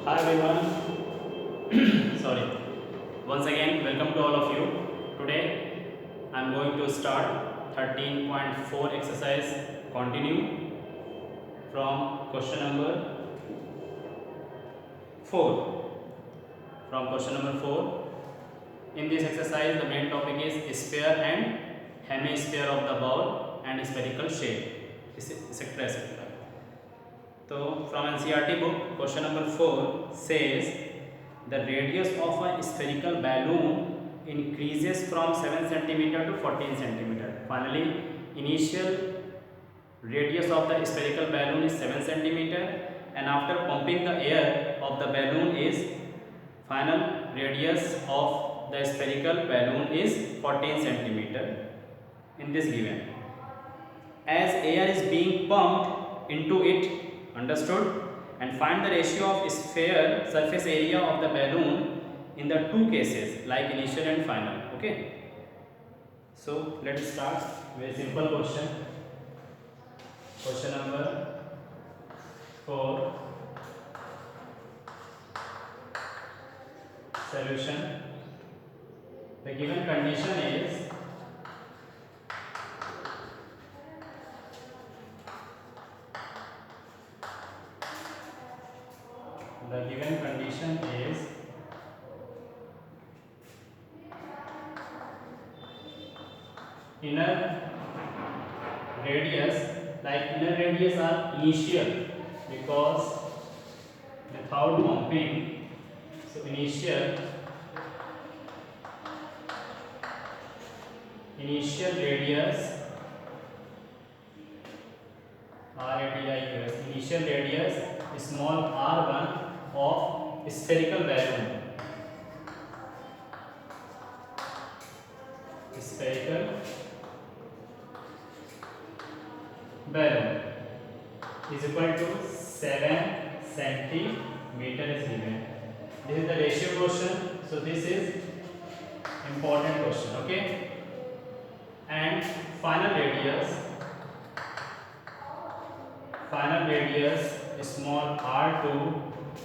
Hi everyone. Sorry. Once again, welcome to all of you. Today, I am going to start 13.4 exercise. Continue from question number 4. From question number 4. In this exercise, the main topic is sphere and hemisphere of the ball and spherical shape, etc. etc. So, from NCERT book, question number 4 says the radius of a spherical balloon increases from 7 centimeter to 14 centimeter. Finally, initial radius of the spherical balloon is 7 centimeter, and after pumping the air of the balloon is final radius of the spherical balloon is 14 centimeter in this given. As air is being pumped into it, understood, and find the ratio of sphere surface area of the balloon in the two cases like initial and final. Okay, so let's start. Very simple question. Question number 4. Solution. The given condition is inner radius, like inner radius are initial because without pumping, so initial radius initial radius small r1 of spherical balloon is equal to 7 centimeter is given. This is the ratio question, so this is important question. Okay, and final radius small r2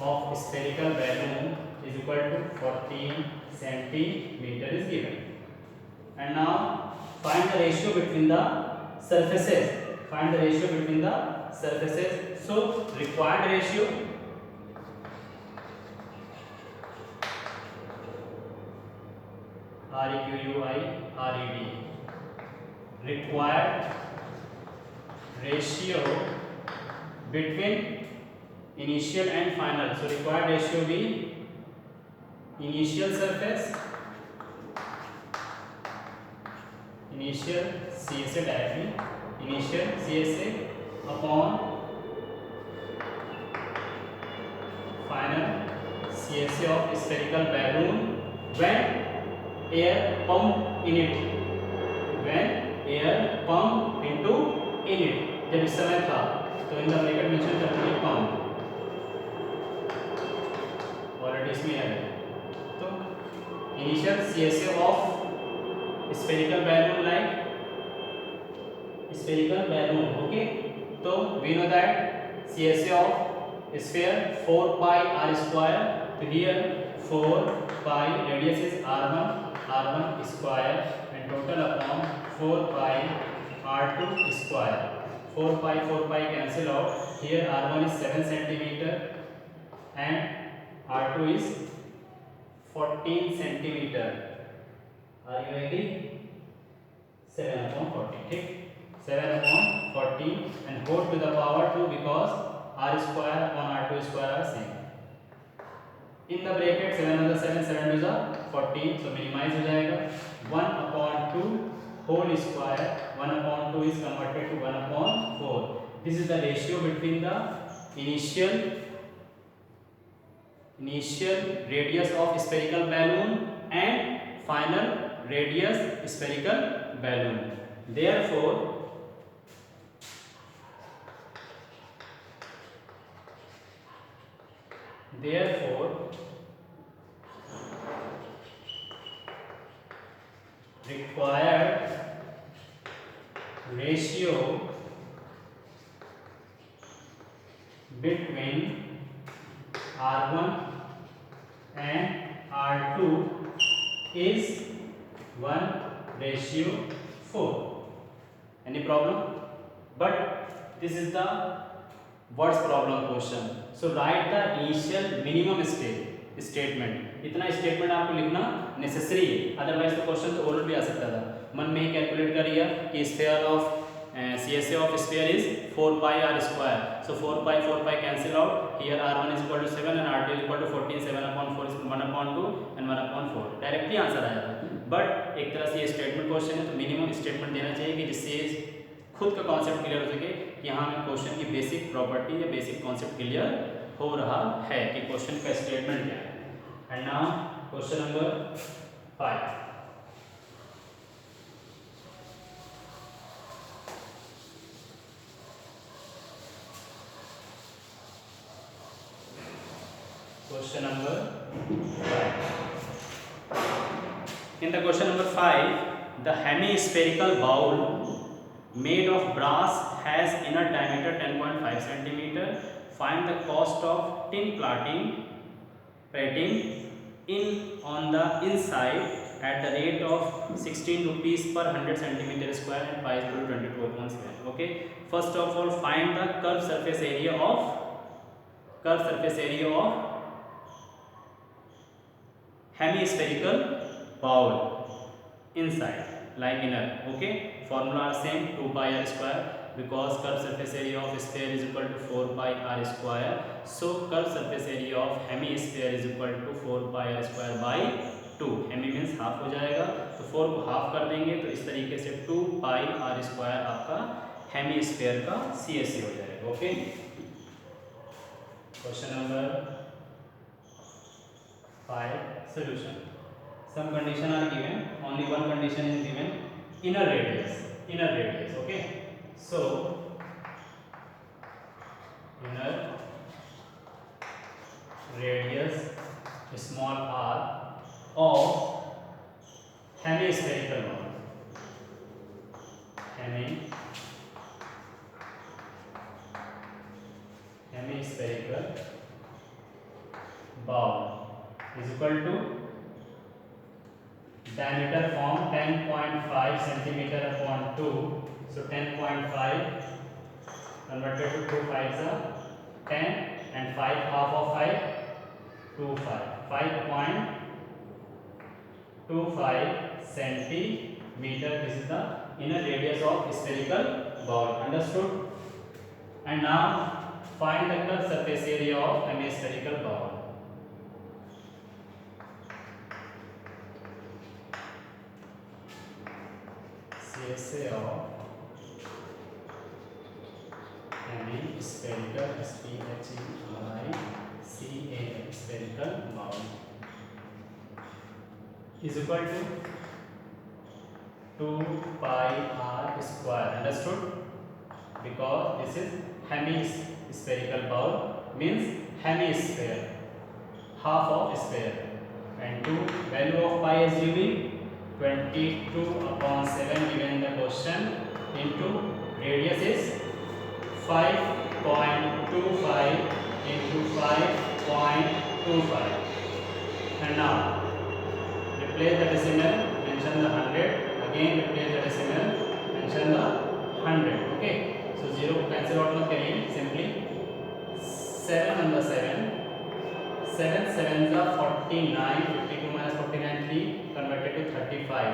of spherical balloon is equal to 14 centimeter is given. And now find the ratio between the surfaces. So required ratio required ratio between initial and final. So required ratio be initial surface, initial CSA directly, initial CSA upon final CSA of spherical balloon when air pumped in it, जब इस समय था तो in the bracket mention करते हैं pump, already इसमें है। तो initial CSA of spherical balloon like spherical balloon, okay. तो we know that CSA of sphere 4 pi r square, तो here 4 pi radius is r1 square and total upon 4 pi r2 square. 4 pi cancel out. Here r1 is 7 centimeter and r2 is 14 centimeter. Are you agree? 7 upon 14. ठीक, 7 upon 14 and 4 to the power 2 because r square upon r2 square are same. In the bracket 7 on the 7 to the 14, so minimize हो जाएगा. 1 upon 2 whole square, 1 upon 2 is converted to 1 upon 4. This is the ratio between the initial radius of spherical balloon and final radius spherical balloon. Therefore required ratio between R1 and R2 is 1:4. Any problem? But this is the words problem question. So write the initial minimum statement. इतना statement आपको लिखना necessary है, otherwise तो question तो और भी आ सकता था. मन में ही कैलकुलेट करिए कि sphere of CSA of sphere is 4 pi r square. So 4 pi cancel out. Here R1 is equal to 7 and R2 is equal to 14. 7/4 is 1/2 and 1/4. Directly answer आया था. बट एक तरह से ये स्टेटमेंट क्वेश्चन है तो मिनिमम स्टेटमेंट देना चाहिए कि जिससे खुद का कॉन्सेप्ट क्लियर हो सके कि यहाँ हमें क्वेश्चन की बेसिक प्रॉपर्टी या बेसिक कॉन्सेप्ट क्लियर हो रहा है कि क्वेश्चन का स्टेटमेंट क्या है. And now question number 5. Question number 5. In the question number 5, the hemispherical bowl made of brass has inner diameter 10.5 centimeter. Find the cost of tin plating in on the inside at the rate of 16 rupees per 100 centimeter square and pi is equal to 22/7. Okay. First of all, find the curved surface area of hemispherical bowl inside like inner. Okay, formula are same, 2 pi r square, because curved surface area of sphere is equal to 4 pi r square. So curved surface area of hemisphere is equal to 4 pi r square by 2. hemi means half हो जाएगा तो 4 को half कर देंगे तो इस तरीके से 2 pi r square आपका हेमिस्फीयर का CSA हो जाएगा. Okay. Question number 5. Solution. Some condition are given. Only one condition is given. Inner radius. Okay. So inner radius small r of hemispherical bowl. Hemispherical bowl is equal to diameter form 10.5 centimeter upon 2. So 10.5 converted to 2 5s are 10 and 5 half of 5 2 5 5.25 centimeter. This is the inner radius of spherical bowl. Understood? And now find the curved surface area of hemispherical bowl. CSA of hemispherical spherical bowl is equal to 2 pi r square. Understood? Because this is hemispherical bowl means hemisphere, half of sphere, and 2 value of pi assuming 22/7 given the question into radius is 5.25 into 5.25. And now replace the decimal, mention the 100. Again replace the decimal, mention the 100. Okay. So 0 को cancel out मत करिए. Simply 7 number 7 7s are 49. 52 minus 49 3 converted to 35.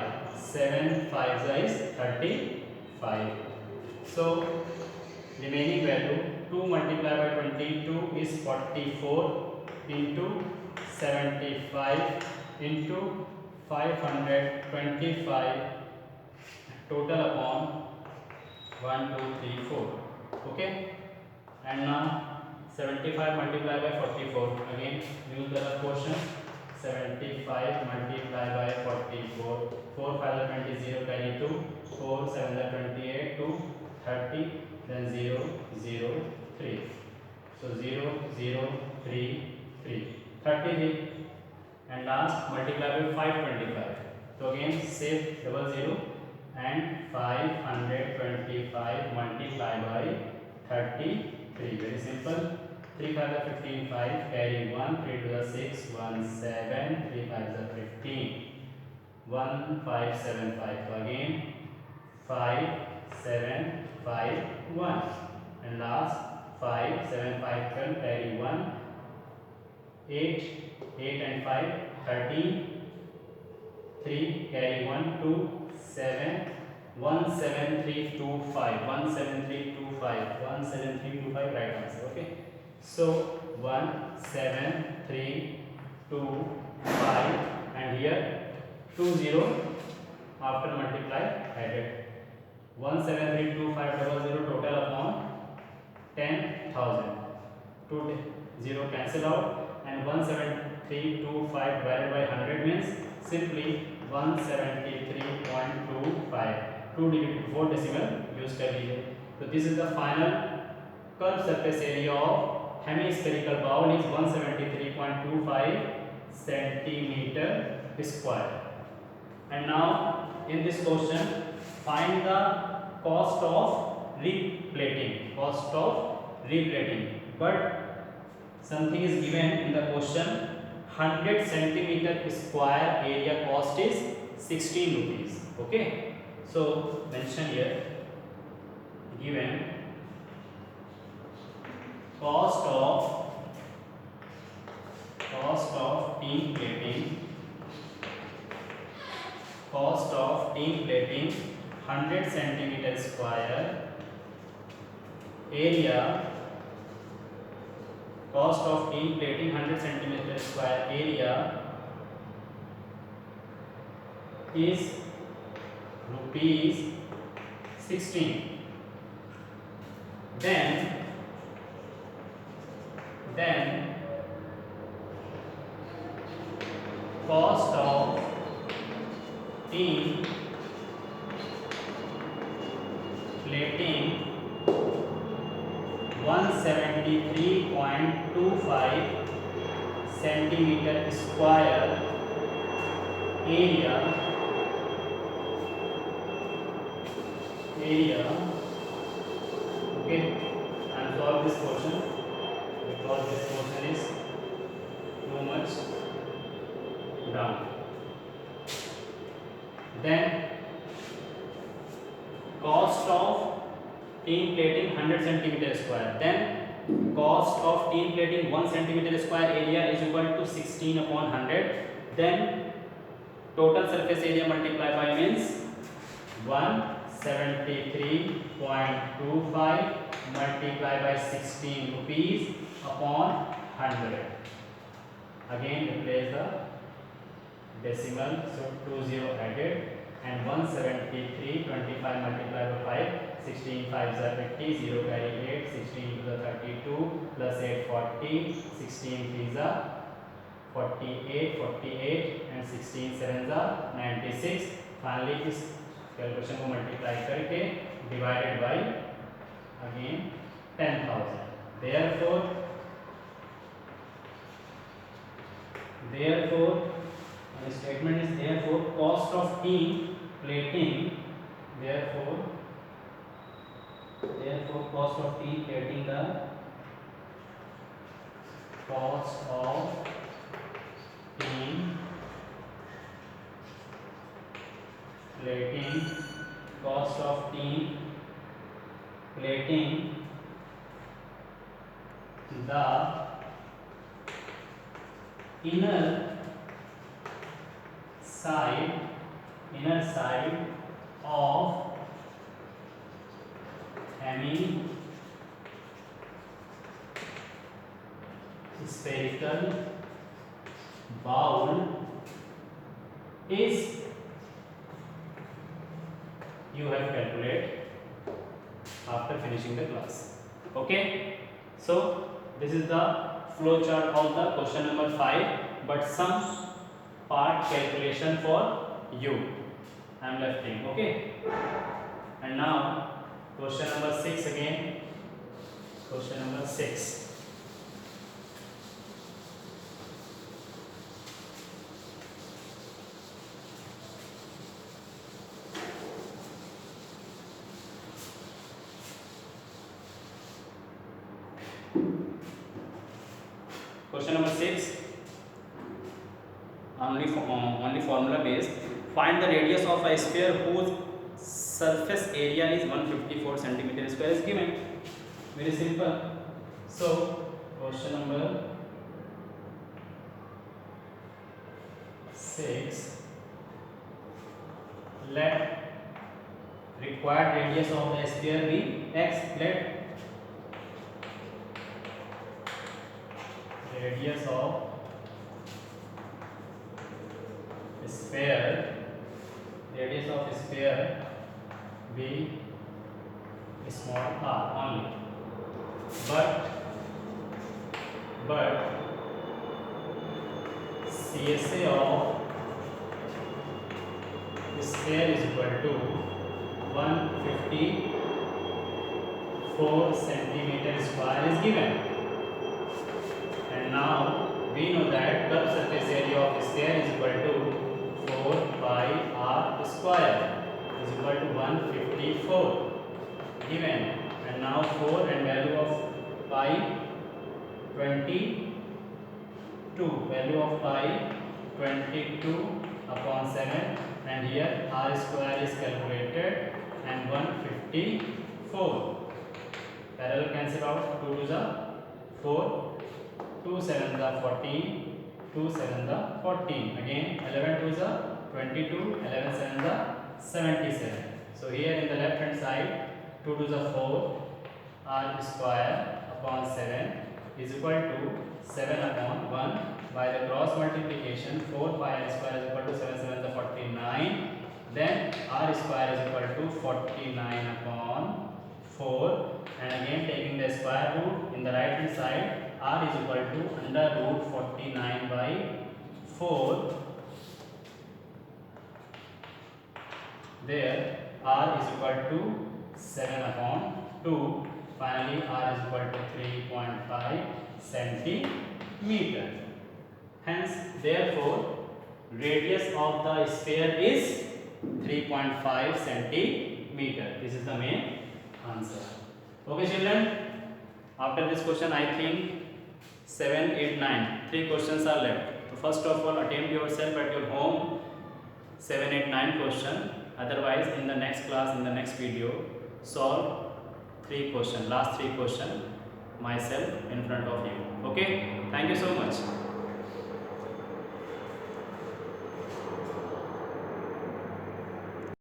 7 5s is 35. So remaining value 2 multiplied by 22 is 44 into 75 into 525 total upon 1 2 3 4. Okay. And now 75 multiplied by 44. Again use the quotient. 75 multiplied by 44. 4 5 are 20, 0 carry 2. 4 7 are 28, 2 30, then 0 0 3. So 0 0 3 3 33. And last multiply by 525. So again save double 0 and 525 multiplied by 33. Very simple. 3 5 are 15, 5, carry 1, 3 to the 6, 1, 7, 3 5 are 15, 1, 5, 7, 5. So again, 5, 7, 5, 1. And last, 5, 7, 5, 12, carry 1, 8, 8 and 5, 13, 3, carry 1, 2, 7, 1, 7, 3, 2, 5, 1, 7, 3, 2, 5, 1, 7, 3, 2, 5, right answer, okay. So 1, 7, 3, 2, 5, and here 2, 0 after multiply added. 1, 7, 3, 2, 5, 0, total upon 10,000. 2, 0 cancel out, and 1, 7, 3, 2, 5 divided by 100 means simply 173.25. 2 digit 4 decimal use कर लीजिए. So this is the final curved surface area of hemispherical bowl is 173.25 centimeter square. And now in this question find the cost of replating. But something is given in the question. 100 centimeter square area cost is 16 rupees. Okay, so mention here given cost of tin plating 100 centimeter square area. Cost of tin plating 100 centimeter square area is rupees 16. Then cost of tin plating 173.25 centimeter square area okay, and solve this portion because this portion is too much down. Then cost of tin plating 100 centimeter square, then cost of tin plating 1 centimeter square area is equal to 16 upon 100. Then total surface area multiplied by means 173.25 multiplied by 16 rupees upon 100. Again replace the decimal, so 20 added, and 173.25 multiplied by 5, 16 5s are 50, 0 carry 8, 16 to the 32 plus 8 40, 16 3s are 48, 48 and 16 7s are 96. Finally इस calculation को multiply करके divided by again 10,000. Therefore the statement is therefore cost of tin plating therefore cost of tin plating the cost of tin plating the inner side of hemispherical bowl is, you have calculate after finishing the class. Okay, so this is the flow chart of the question number 5, but some part calculation for you I am lefting. Okay, and now question number 6 again. Question number 6. Question number 6, only formula based. Find the radius of a sphere whose surface area is 154 centimeter square is given. Very simple. So question number 6, let required radius of the sphere be x. Let radius of sphere be small r only, but CSA of sphere is equal to 154 centimeter square is given. And now we know that curved surface area of sphere is equal to 4 pi r square is equal to 154 given. And now 4 and value of pi 22, value of pi 22 upon 7, and here r square is calculated and 154. Parallel cancel out, 2 to the 4, 2 7 the 14, 2 7 the 14, again 11 to the 22, 11 7 the 77. So here in the left hand side 2 to the 4 r square upon 7 is equal to 7 upon 1 by the cross multiplication. 4 pi r square is equal to 7 7 the 49, then r square is equal to 49 upon 4, and again taking the square root in the right hand side, r is equal to under root 49 by 4. There r is equal to 7 upon 2. Finally r is equal to 3.5 centimeter. Hence therefore radius of the sphere is 3.5 centimeter. This is the main answer. Okay children, after this question I think 7, 8, 9, 3 questions are left. So first of all attempt yourself at your home 7, 8, 9 question. Otherwise in the next class, in the next video, solve 3 questions, last 3 questions myself in front of you. Okay, thank you so much.